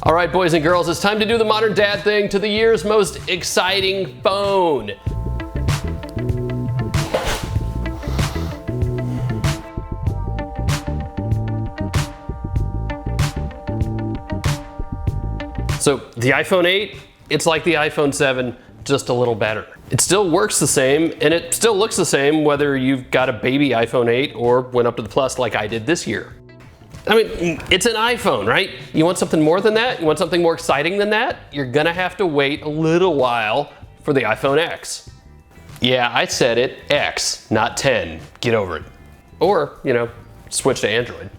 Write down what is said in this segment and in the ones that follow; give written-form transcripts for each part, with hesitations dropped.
All right, boys and girls, it's time to do the modern dad thing to the year's most exciting phone. So the iPhone 8, it's like the iPhone 7, just a little better. It still works the same, and it still looks the same whether you've got a baby iPhone 8 or went up to the Plus like I did this year. I mean, it's an iPhone, right? You want something more than that? You want something more exciting than that? You're gonna have to wait a little while for the iPhone X. Yeah, I said it, X, not 10. Get over it. Or, switch to Android.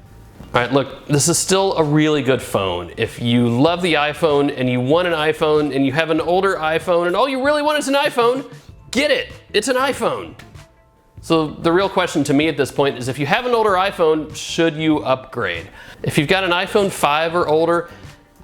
All right, look, this is still a really good phone. If you love the iPhone and you want an iPhone and you have an older iPhone and all you really want is an iPhone, get it. It's an iPhone. So the real question to me at this point is, if you have an older iPhone, should you upgrade? If you've got an iPhone 5 or older,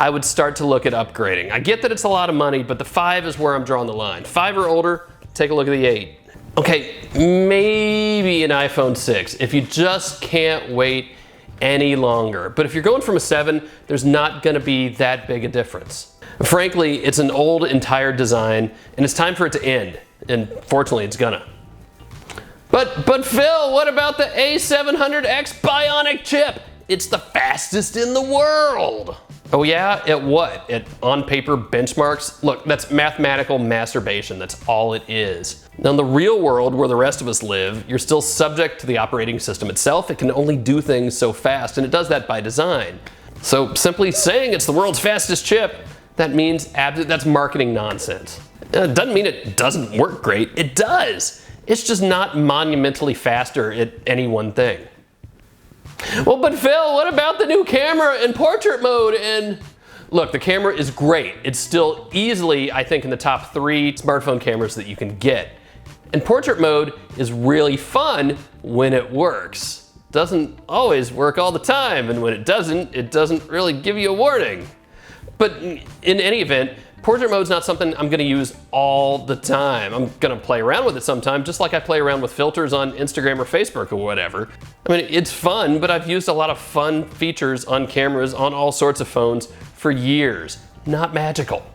I would start to look at upgrading. I get that it's a lot of money, but the 5 is where I'm drawing the line. 5 or older, take a look at the 8. Okay, maybe an iPhone 6 if you just can't wait any longer. But if you're going from a 7, there's not gonna be that big a difference. Frankly, it's an old and tired design, and it's time for it to end. And fortunately, it's gonna. But Phil, what about the A700X Bionic chip? It's the fastest in the world. Oh yeah, at what? At on-paper benchmarks? Look, that's mathematical masturbation, that's all it is. Now in the real world where the rest of us live, you're still subject to the operating system itself. It can only do things so fast, and it does that by design. So simply saying it's the world's fastest chip, that means that's marketing nonsense. It doesn't mean it doesn't work great, it does. It's just not monumentally faster at any one thing. Well, but Phil, what about the new camera and portrait mode? And look, the camera is great. It's still easily, I think, in the top 3 smartphone cameras that you can get. And portrait mode is really fun when it works. Doesn't always work all the time, and when it doesn't really give you a warning. But in any event, portrait mode's not something I'm gonna use all the time. I'm gonna play around with it sometime, just like I play around with filters on Instagram or Facebook or whatever. I mean, it's fun, but I've used a lot of fun features on cameras on all sorts of phones for years. Not magical.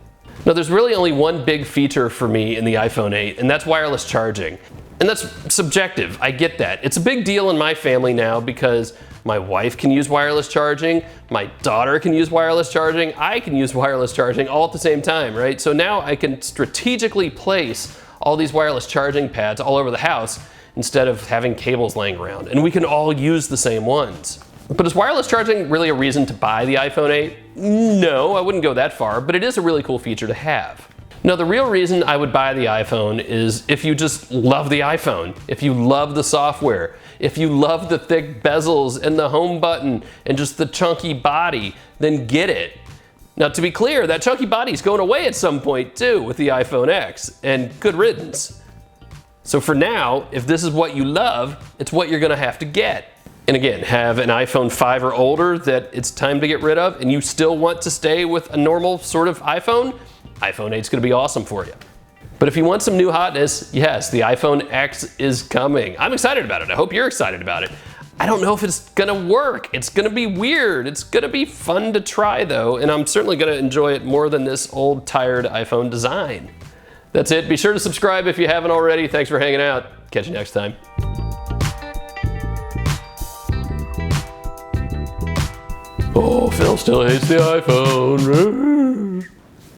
Now, there's really only one big feature for me in the iPhone 8, and that's wireless charging. And that's subjective, I get that. It's a big deal in my family now because my wife can use wireless charging, my daughter can use wireless charging, I can use wireless charging all at the same time, right? So now I can strategically place all these wireless charging pads all over the house instead of having cables laying around, and we can all use the same ones. But is wireless charging really a reason to buy the iPhone 8? No, I wouldn't go that far, but it is a really cool feature to have. Now, the real reason I would buy the iPhone is if you just love the iPhone, if you love the software, if you love the thick bezels and the home button and just the chunky body, then get it. Now, to be clear, that chunky body is going away at some point too with the iPhone X, and good riddance. So for now, if this is what you love, it's what you're gonna have to get. And again, have an iPhone 5 or older that it's time to get rid of, and you still want to stay with a normal sort of iPhone, iPhone 8 is gonna be awesome for you. But if you want some new hotness, yes, the iPhone X is coming. I'm excited about it. I hope you're excited about it. I don't know if it's gonna work. It's gonna be weird. It's gonna be fun to try though, and I'm certainly gonna enjoy it more than this old, tired iPhone design. That's it. Be sure to subscribe if you haven't already. Thanks for hanging out. Catch you next time. Oh, Phil still hates the iPhone.